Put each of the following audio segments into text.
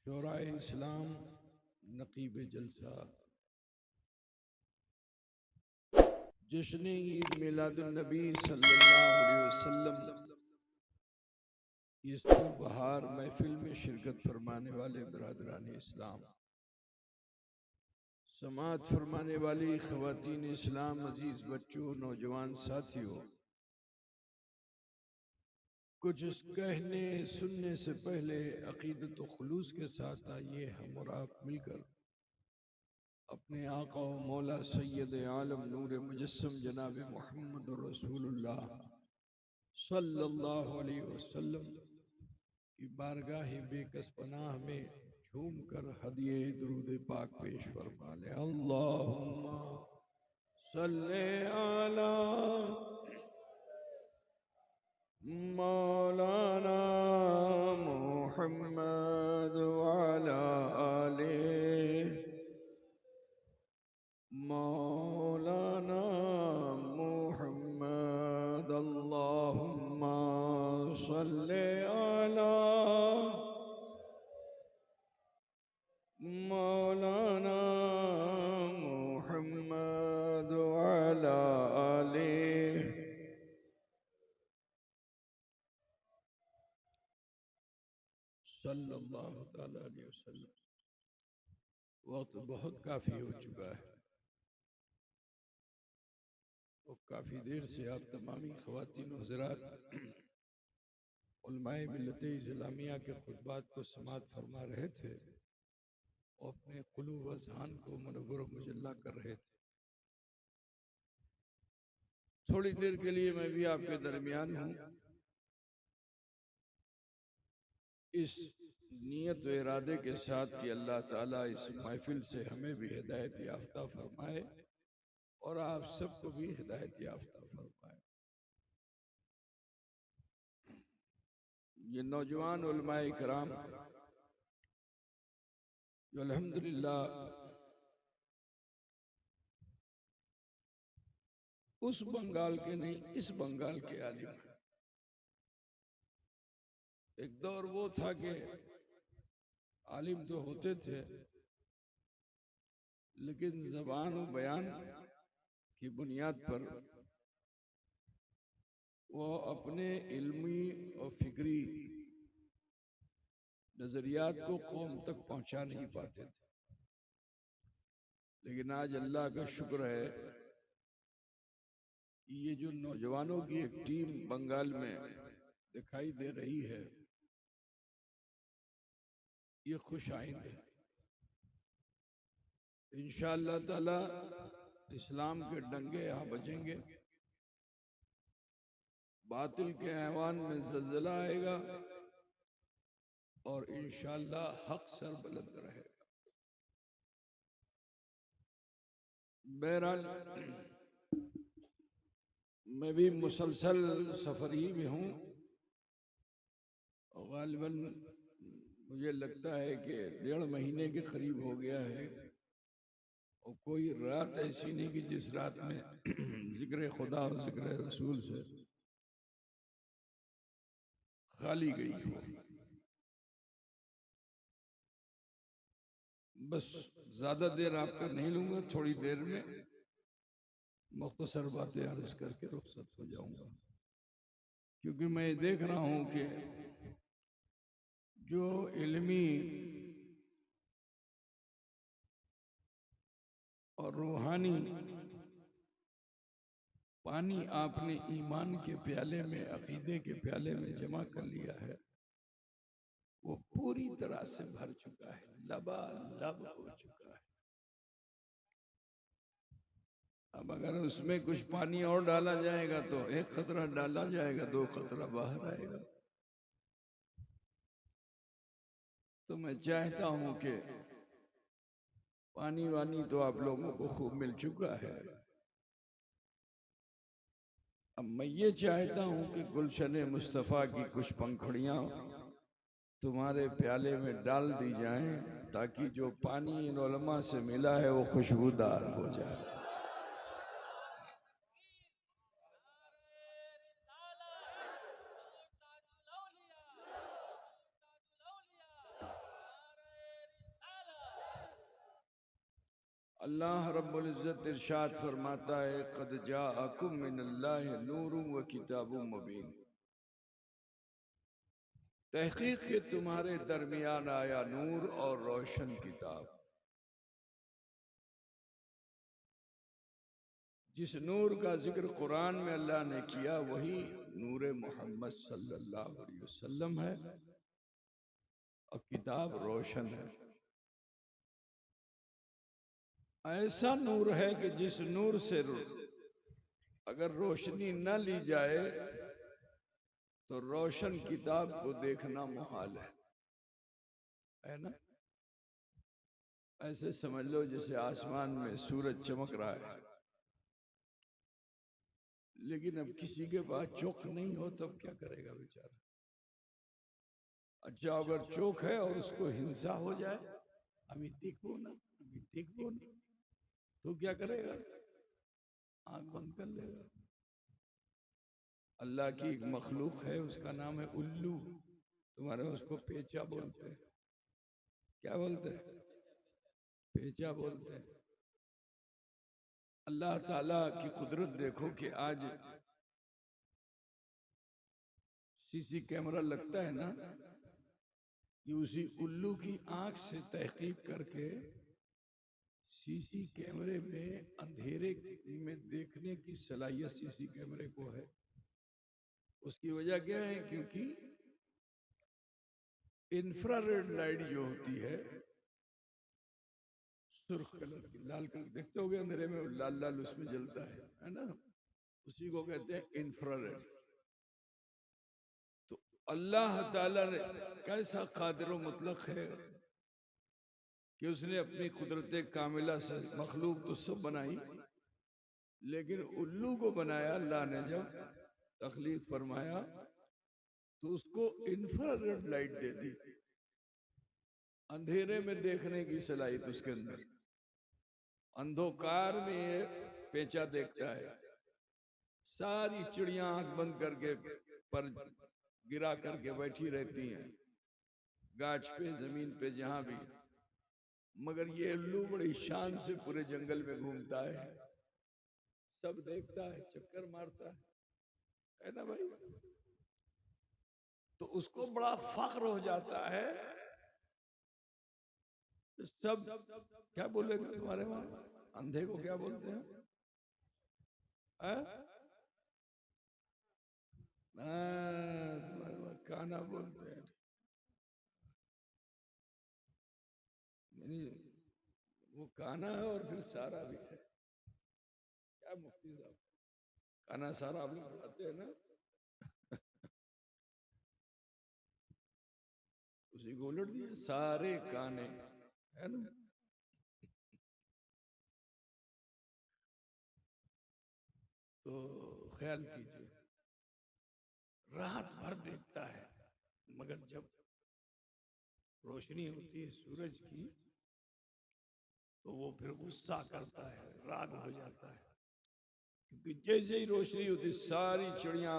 शोराए इस्लाम नकीब जलसा जश्न ईद मिलादुन्नबी सल्लल्लाहु अलैहि वसल्लम इस बहार महफिल में शिरकत फरमाने वाले बरादरान इस्लाम, समाअत फरमाने वाली ख़वातीन इस्लाम, अजीज बच्चों, नौजवान साथियों, कुछ कहने सुनने से पहले अकीदत व खुलूस के साथ आइए हम और आप मिलकर अपने आका व मौला सैयद आलम नूर मुजस्सम जनाब मोहम्मद रसूलुल्लाह सल्लल्लाहु अलैहि वसल्लम की बारगाह बेकस पनाह में झूम कर हदिये दुरूद पाक पेश फरमा ले। अल्लाहुम्मा सल्ले अला मौलाना मुहम्मद व अला आले मौलाना मुहम्मद। अल्लाहुम्मा सल्ले अला मौलाना मुहम्मद व अला आले सल्लल्लाहु तआला अलैहि वसल्लम। वक्त बहुत काफ़ी हो चुका है और काफ़ी देर से आप तमामी ख़वातीन व हज़रात उलमाए मिल्लत इस्लामिया के खुतबात को समाअत फरमा रहे थे और अपने कुलूब अज़हान को मुनव्वर मुजल्ला कर रहे थे। थोड़ी देर के लिए मैं भी आपके दरमियान हूँ, इस नियत व इरादे के साथ कि अल्लाह ताला इस महफिल से हमें भी हिदायत याफ्ता फरमाए और आप सबको भी हिदायत याफ्ता फरमाए। ये नौजवान उलमाए कराम जो अल्हम्दुलिल्लाह उस बंगाल के नहीं, इस बंगाल के आलिम हैं। एक दौर वो था कि आलिम तो होते थे लेकिन जबान और बयान की बुनियाद पर वो अपने इल्मी और फिक्री नजरियात को कौम तक पहुंचा नहीं पाते थे। लेकिन आज अल्लाह का शुक्र है, ये जो नौजवानों की एक टीम बंगाल में दिखाई दे रही है, ये खुश आइंद है। इंशाअल्लाह ताला इस्लाम के डंगे यहाँ बजेंगे, बातिल के ऐवान में ज़लज़ला आएगा और इंशाअल्लाह हक सर बुलंद रहेगा। बहरहाल मैं भी मुसलसल सफरी में हूँ और गालिबन मुझे लगता है कि 1.5 महीने के करीब हो गया है और कोई रात ऐसी नहीं कि जिस रात में जिक्र खुदा और जिक्र रसूल से खाली गई हो। बस ज्यादा देर आपका नहीं लूंगा, थोड़ी देर में मुख्तसर बातें अर्ज करके रुखसत हो जाऊंगा, क्योंकि मैं देख रहा हूं कि जो इल्मी और रूहानी पानी आपने ईमान के प्याले में, अकीदे के प्याले में जमा कर लिया है, वो पूरी तरह से भर चुका है, लबालब हो चुका है। अब अगर उसमें कुछ पानी और डाला जाएगा तो 1 खतरा डाला जाएगा, 2 खतरा बाहर आएगा। तो मैं चाहता हूं कि पानी वानी तो आप लोगों को खूब मिल चुका है, अब मैं ये चाहता हूं कि गुलशन मुस्तफ़ा की कुछ पंखुड़ियां तुम्हारे प्याले में डाल दी जाएं, ताकि जो पानी इन उलमा से मिला है वो खुशबूदार हो जाए। अल्लाह रब्बुल इज्जत इरशाद फरमाता है, क़द जाअकुम मिनल्लाहि नूरुन व किताबुम मुबीन। तहकीक के तुम्हारे दरमियान आया नूर और रोशन किताब। जिस नूर का जिक्र कुरान में अल्लाह ने किया वही नूर मोहम्मद सल्लल्लाहु अलैहि वसल्लम है और किताब रोशन है। ऐसा नूर है कि जिस नूर से अगर रोशनी न ली जाए तो रोशन किताब को देखना मुहाल है ना। ऐसे समझ लो जैसे आसमान में सूरज चमक रहा है, लेकिन अब किसी के पास चोख नहीं हो तब क्या करेगा बेचारा। अच्छा अगर चोख है और उसको हिंसा हो जाए, अभी देखो ना तो क्या करेगा? आंख बंद कर लेगा। अल्लाह की एक मखलूक है, उसका नाम है उल्लू। तुम्हारे उसको पेचा बोलते हैं। क्या बोलते हैं? पेचा बोलते हैं। अल्लाह ताला की कुदरत देखो कि आज सीसी कैमरा लगता है ना, कि उसी उल्लू की आंख से तहकीक करके सीसी कैमरे में अंधेरे में देखने की सलाहियत सीसी कैमरे को है। उसकी वजह क्या है? क्योंकि इंफ्रारेड लाइट जो होती है सुर्ख कलर की, लाल कलर देखते होगे अंधेरे में, लाल लाल उसमें जलता है ना, उसी को कहते हैं इंफ्रारेड। तो अल्लाह ताला ने कैसा कादिर मुतलक है कि उसने अपनी कुदरत कामिला से मखलूक तो सब बनाई, लेकिन उल्लू को बनाया अल्लाह ने जब तखलीक फरमाया तो उसको इंफ्रारेड लाइट दे दी, अंधेरे में देखने की सलाहियत उसके अंदर। अंधकार में ये पेचा देखता है, सारी चिड़ियां आंख बंद करके पर गिरा करके बैठी रहती हैं, गाछ पे जमीन पे जहां भी, मगर ये उल्लू बड़ी शान से पूरे जंगल में घूमता है, सब देखता है, चक्कर मारता है ना भाई। तो उसको बड़ा फख्र हो जाता है। सब क्या बोलेगा तुम्हारे वहां? अंधे को क्या बोलते हैं? तुम्हारे वहां काना बोलते हैं। वो काना है और फिर सारा भी है। क्या मुफ्ती साहब, काना सारा आप लोग पढ़ाते हैं ना? उसी को उलट दिए, सारे काने, है ना। तो ख्याल कीजिए, रात भर देखता है, मगर जब रोशनी होती है सूरज की तो वो फिर गुस्सा करता है, राग हो जाता है, क्योंकि जैसे ही रोशनी होती सारी चिड़िया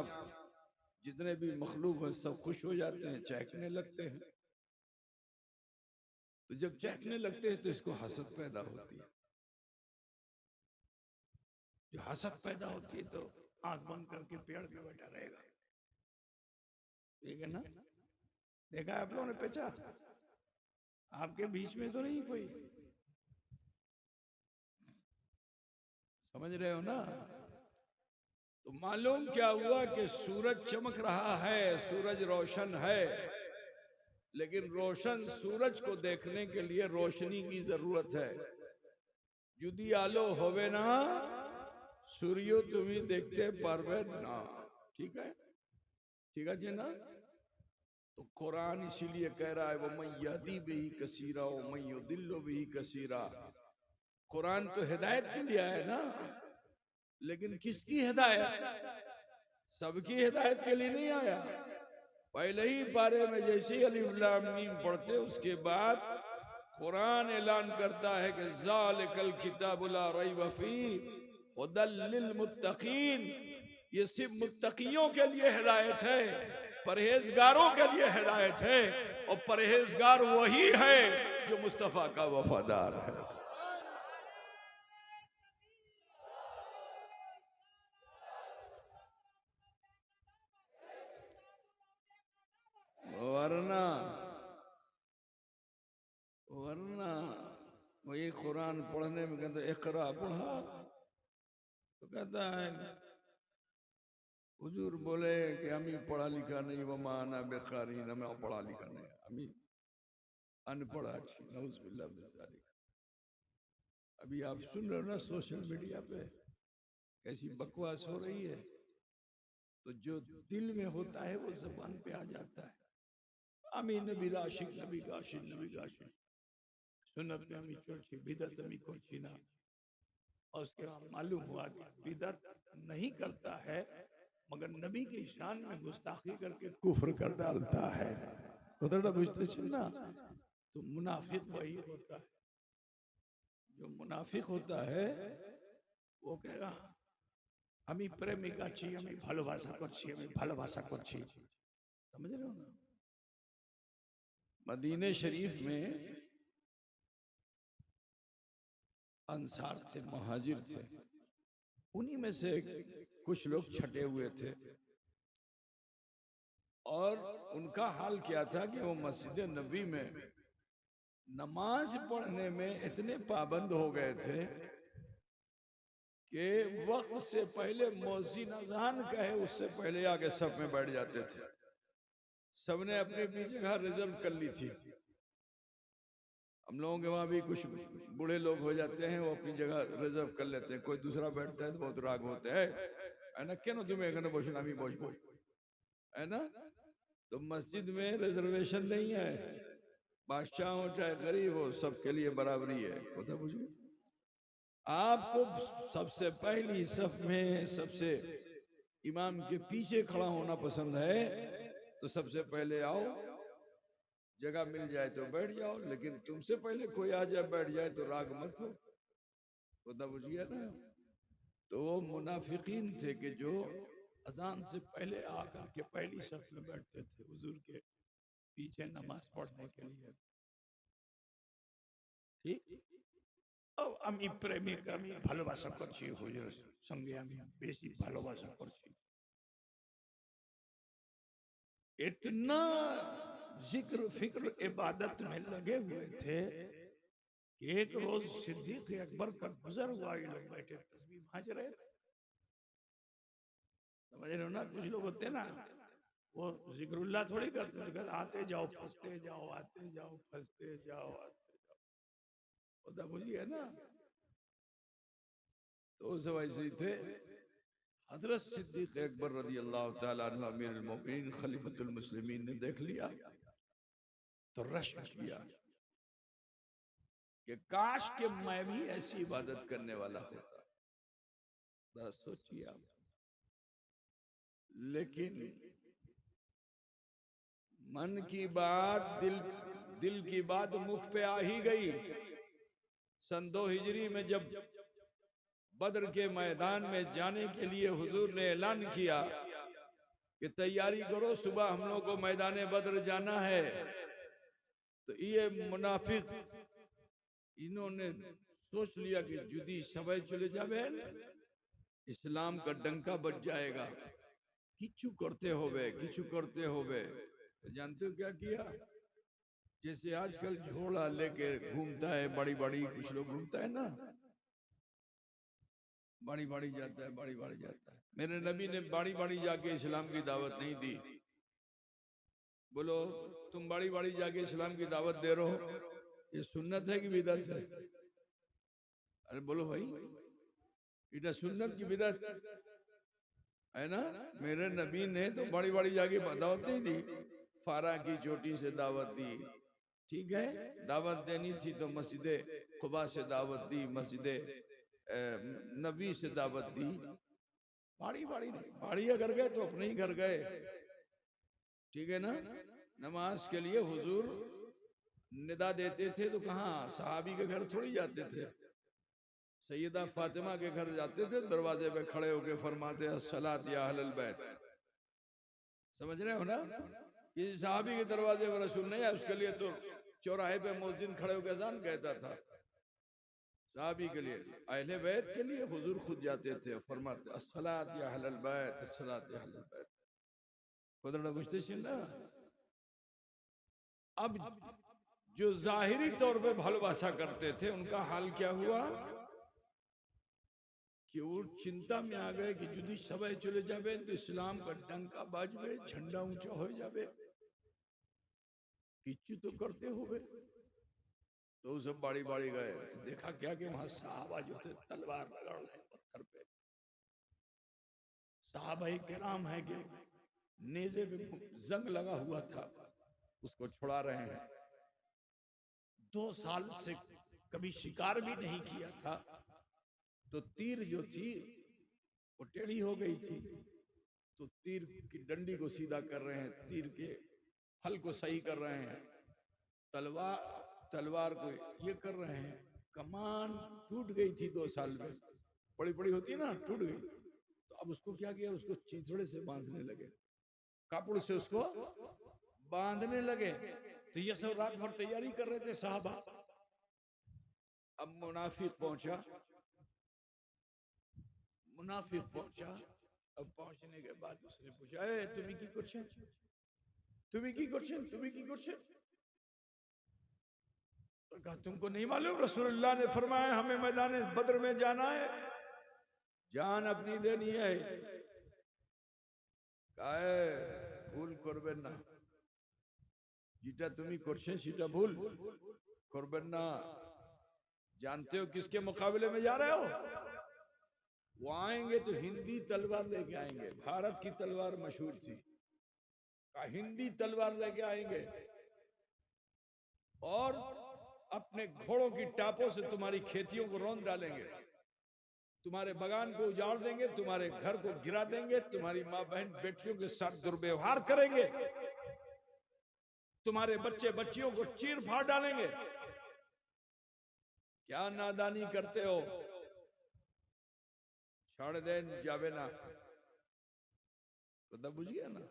जितने भी मखलूक हैं सब खुश हो जाते हैं, चहकने लगते हैं। तो जब चहकने लगते हैं तो इसको हसद पैदा होती है। जो हसद पैदा होती है तो आंख बंद करके पेड़ पे बैठा रहेगा, ठीक है ना। देखा आप लोगों ने पेचा? आपके बीच में तो नहीं कोई, समझ रहे हो ना। तो मालूम क्या हुआ कि सूरज चमक रहा है, सूरज रोशन है, लेकिन रोशन सूरज को देखने के लिए रोशनी की जरूरत है। जुदी आलो होवे ना सूर्यो तुम्हें देखते पारवे ना, ठीक है, ठीक है जी ना। तो कुरान इसीलिए कह रहा है वो मैं यहदी भी कसीरा वो मैं युदिल्लु भी कसीरा। कुरान तो हिदायत के लिए है ना, लेकिन किसकी हिदायत? सबकी हिदायत के लिए नहीं आया। पहले ही पारे में जैसे अलिफ लाम मीम पढ़ते उसके बाद कुरान ऐलान करता है कि ज़ालिकल किताबु ला रैब फीह हुदल लिल मुत्तकीन। ये सिर्फ मुत्तकियों के लिए हिदायत है, परहेजगारों के लिए हिदायत है, और परहेजगार वही है जो मुस्तफा का वफादार है। कुरान पढ़ने में कहते इकरा पढ़ा, तो कहता है हुजूर बोले कि हमें पढ़ा लिखा नहीं, वो माना बेकारी न मैं पढ़ा लिखा नहीं, हमें अनपढ़ा अच्छी नौज़ुबिल्लाह मिन ज़ालिक। अभी आप सुन रहे हो ना सोशल मीडिया पे कैसी बकवास हो रही है, तो जो दिल में होता है वो ज़बान पे आ जाता है। আমি নবীর আশিক, নবী গাশিক, नबी गाशिक, सुन्नत में हमें चोरछी, बिदत हमें करछी ना। और उसके बाद मालूम हुआ कि बिदत नहीं करता है मगर नबी की शान में गुस्ताखी करके कुफ्र कर डालता है। কথাটা বুঝতেছেন না? तो मुनाफिक वही होता है, जो मुनाफिक होता है वो कहेगा हमें प्रेमिका छी, हमें ভালোবাসা করছি, हमें ভালোবাসা করছি। समझ रहे हो ना? मदीने शरीफ में अंसार थे, महाजिर थे, उन्हीं में से कुछ लोग छटे हुए थे और उनका हाल क्या था कि वो मस्जिद नबी में नमाज पढ़ने में इतने पाबंद हो गए थे कि वक्त से पहले मौज़िन अज़ान कहे उससे पहले आके सब में बैठ जाते थे। सबने अपनी अपनी जगह रिजर्व कर ली थी। हम लोगों के वहां भी कुछ बूढ़े लोग हो जाते हैं, वो अपनी जगह रिजर्व कर लेते हैं, कोई दूसरा बैठता है तो बहुत राग होते हैं, है ना, क्यों तुम्हें एखने बसो आमी बसबो, है ना। तो मस्जिद में रिजर्वेशन नहीं है, बादशाह हो चाहे गरीब हो सबके लिए बराबरी है। पता बुझे आपको सबसे पहली सफ में सबसे इमाम के पीछे खड़ा होना पसंद है तो सबसे पहले आओ, जगह मिल जाए तो बैठ जाओ, लेकिन तुमसे पहले कोई आ जाए बैठ जाए तो राग मत हो। खुदा बुझिए ना। तो वो मुनाफिकीन थे कि जो अजान से पहले आकर के पहली सफ में बैठते थे हुजूर के पीछे नमाज पढ़ने के लिए। ठीक, अब আমি প্রেমিক, আমি ভালোবাসা করছি, হুজুরের সঙ্গে আমি বেশি ভালোবাসা করছি। इतना जिक्र फिक्र इबादत में लगे हुए थे कि एक रोज सिद्दीक अकबर का गुजर हुआ, ये लोग बैठे तस्बीह भांज रहे थे। समझ रहे हो ना? कुछ लोग होते ना वो जिक्रुल्लाह थोड़ी करते, आते जाओ फंसते जाओ, आते जाओ फंसते जाओ, आते जाओ। होता बुझिए ना। तो सब ऐसे ही थे। हजरत सिद्दीक अकबर रज़ी अल्लाह तआला अन्हु अमीरुल मोमिनीन खलीफतुल मुस्लिमीन ने देख लिया तो रश्क किया कि काश के मैं भी ऐसी इबादत करने वाला होता। बस सोचिए आप। लेकिन मन की बात दिल की बात मुख पे आ ही गई। सन 2 हिजरी में जब बद्र के मैदान में जाने के लिए हुजूर ने ऐलान किया कि तैयारी करो, सुबह हम लोग को मैदान बद्र जाना है, तो ये मुनाफिक इन्होंने सोच लिया कि जुदी सबाई चले जावे इस्लाम का डंका बच जाएगा, किचु करते होवे। तो जानते हो क्या किया? जैसे आजकल झोला लेके घूमता है, बड़ी बड़ी कुछ लोग घूमता है ना, बाड़ी बाड़ी जाता है। मेरे नबी ने बाड़ी बाड़ी जाके इस्लाम की दावत नहीं दी। बोलो तुम बाड़ी बाड़ी जाके इस्लाम की दावत दे रहे हो, ये सुन्नत है कि बिदअत है? अरे बोलो भाई, इटा सुन्नत की बिदअत है ना। मेरे नबी ने तो बड़ी बड़ी जाके दावत नहीं दी, फारा की चोटी से दावत दी। ठीक है, दावत देनी थी तो मस्जिद खुबा से दावत दी, मस्जिद नबी से दावत दी। बाड़ी बाड़ी नहीं, बाड़ी अगर गए तो अपने ही घर गए। ठीक है ना। नमाज के लिए हुजूर निदा देते थे तो कहाँ सहाबी के घर थोड़ी जाते थे, सैयदा फातिमा के घर जाते थे, दरवाजे पे खड़े होके फरमाते अस्सलात या अहलल बैत। समझ रहे हो ना? किसी सहाबी के दरवाजे पर रसूल नहीं है, उसके लिए तो चौराहे पे मुअज्जिन खड़े होकर अज़ान कहता था। सहाबी के लिए, अहले बैत के लिए हुजूर खुद जाते थे, फरमाते अस्सलात या अहलल बैत, अस्सलात या अहलल बैत। खुदा बुझते ना। अब जो जाहिरी तौर पे भालोबासा करते थे उनका हाल क्या हुआ कि वो चिंता में आ गए कि यदि सबाई चले जावे तो इस्लाम का डंका बाजवे, झंडा ऊंचा हो जावे, किच्चू तो करते हुए। तो सब बाड़ी बाड़ी गए, देखा क्या कि वहां साहबा जो थे तलवार रगड़ रहे पत्थर पे। साहबाई किराम है कि नेज़े पे जंग लगा हुआ था, उसको छुड़ा रहे हैं। 2 साल से कभी शिकार भी नहीं किया था, तो तीर जो थी वो टेढ़ी हो गई थी, तो तीर की डंडी को सीधा कर रहे हैं, तीर के हल को सही कर रहे हैं, तलवार को ये कर रहे हैं। कमान टूट गई थी 2 साल में, बड़ी बड़ी होती है ना, टूट गई। तो अब उसको क्या किया, उसको चिथड़े से बांधने लगे, कापड़ से उसको बांधने लगे। तो ये सब रात भर तैयारी कर रहे थे साहबा। अब मुनाफिक पहुंचा, अब पहुंचने के बाद उसने पूछा, ए तुम्हें की कुछ है, तुम्हें की कुछ है, तुम्हें की कुछ है? तो कहा तुमको नहीं मालूम रसूलुल्लाह ने फरमाया हमें मैदान बद्र में जाना है, जान अपनी देनी है। कहे भूल करबेन ना, जीटा तुम्हें करछे सीटा भूल करबेन ना। जानते हो किसके मुकाबले में जा रहे हो? वो आएंगे तो हिंदी तलवार लेके आएंगे, भारत की तलवार मशहूर थी, का हिंदी तलवार लेके आएंगे और अपने घोड़ों की टापों से तुम्हारी खेतियों को रौंद डालेंगे, तुम्हारे बगान को उजाड़ देंगे, तुम्हारे घर को गिरा देंगे, तुम्हारी माँ बहन बेटियों के साथ दुर्व्यवहार करेंगे, तुम्हारे बच्चे बच्चियों को चीर फाड़ डालेंगे। क्या नादानी करते हो? छोड़ देन जावे ना, तो बुझ गया ना।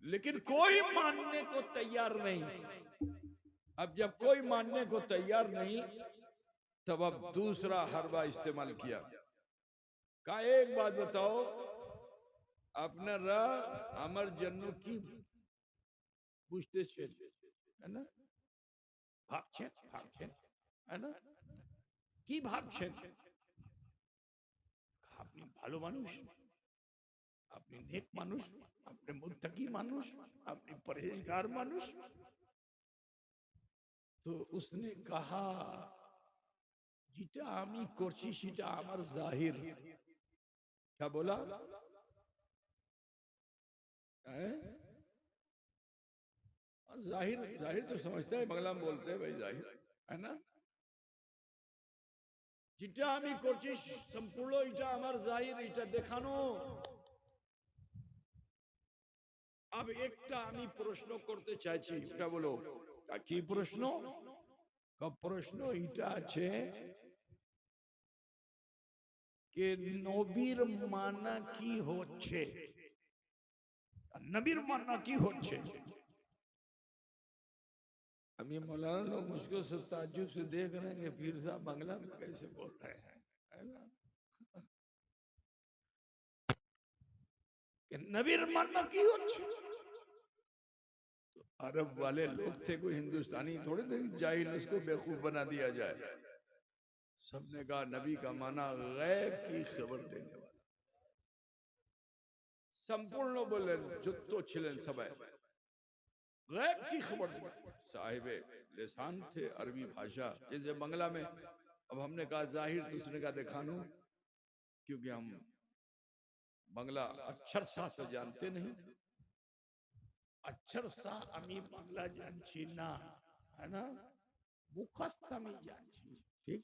लेकिन कोई मानने को तैयार नहीं। अब जब कोई मानने को तैयार नहीं, तब अब दूसरा हरबा इस्तेमाल किया। का एक बात बताओ, अपना राह अमर जन्नों की पूछते छे, है ना, भागछे है ना, की भागछे? আপনি ভালো মানুষ, আপনি नेक মানুষ, আপনি मुत्तकी মানুষ, আপনি परहेजगार মানুষ। तो उसने कहा যেটা আমি করছি সেটা আমার जाहिर। क्या बोला? जाहिर, जाहिर तो समझते हैं, बंगला में बोलते हैं भाई जाहिर, है ना। যেটা আমি করছি সম্পূর্ণ এটা আমার जाहिर, এটা দেখানো। अब একটা আমি প্রশ্ন করতে চাইছি, এটা বলো কি প্রশ্ন? প্রশ্ন এটা আছে कि নবীর মানা কি হচ্ছে, নবীর মানা কি হচ্ছে। अभी मौलाना लोग मुझको सब ताज्जुब से देख रहे हैं कि पीर साहब बांग्ला में कैसे बोल रहे हैं, है ना। कि नबीर मानना की होच्छे। तो अरब वाले लोग थे, कोई हिंदुस्तानी थोड़े थे, जाहिल उसको बेवकूफ बना दिया जाए। सबने कहा नबी का माना गैब की खबर देने वाला। संपूर्ण बोलें जुत्तो छिलें सबे गैब की खबर। साहिबे लिसान थे अरबी भाषा, जैसे बंगला में। अब हमने कहा जाहिर, दूसरे का दिखानो, क्योंकि हम बंगला अक्षर सा तो जानते नहीं। अक्षर सा अमी बंगला जानছি না, है ना, मुखस्त अमी जानছি, ठीक।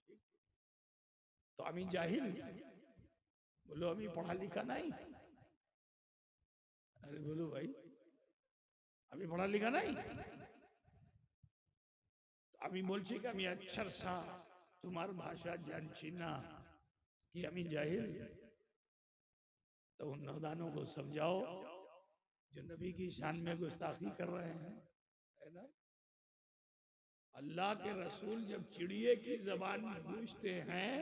तो अमी जाहिल, बोलो अमी पढ़ा लिखा नहीं। अरे बोलो भाई, अमी पढ़ा लिखा नहीं। আমি বলছি কি আমি अक्षर सा तुम्हार भाषा जानছি ना, कि अमी जाहिल। तो उन नौदानों को समझाओ जो नबी की शान में गुस्ताखी कर रहे हैं, है ना। अल्लाह के रसूल जब चिड़िए की जबान बूझते हैं,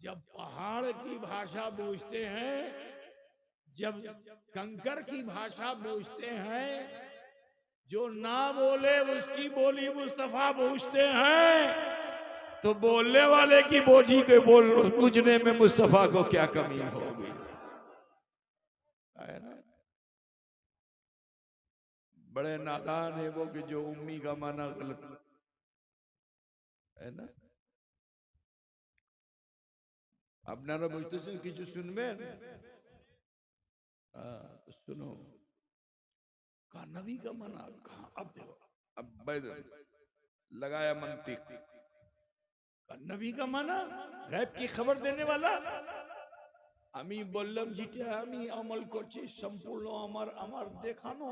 जब पहाड़ की भाषा बूझते हैं, जब कंकर की भाषा बूझते हैं, जो ना बोले उसकी बोली मुस्तफा पूछते हैं, तो बोलने वाले की बोझी के बोल पूछने में मुस्तफा को क्या कमी होगी? है ना? बड़े नादान है वो कि जो उम्मी का माना गलत है ना। আপনারা বুঝতেছেন কিছু শুনবেন? सुनो का नबी का माना कहा, अब देखो, अब बैद लगाया मंतिक का नबी का माना गैब की खबर देने वाला। আমি বললাম যেটা আমি আমল করছি সম্পূর্ণ আমার আমার দেখানো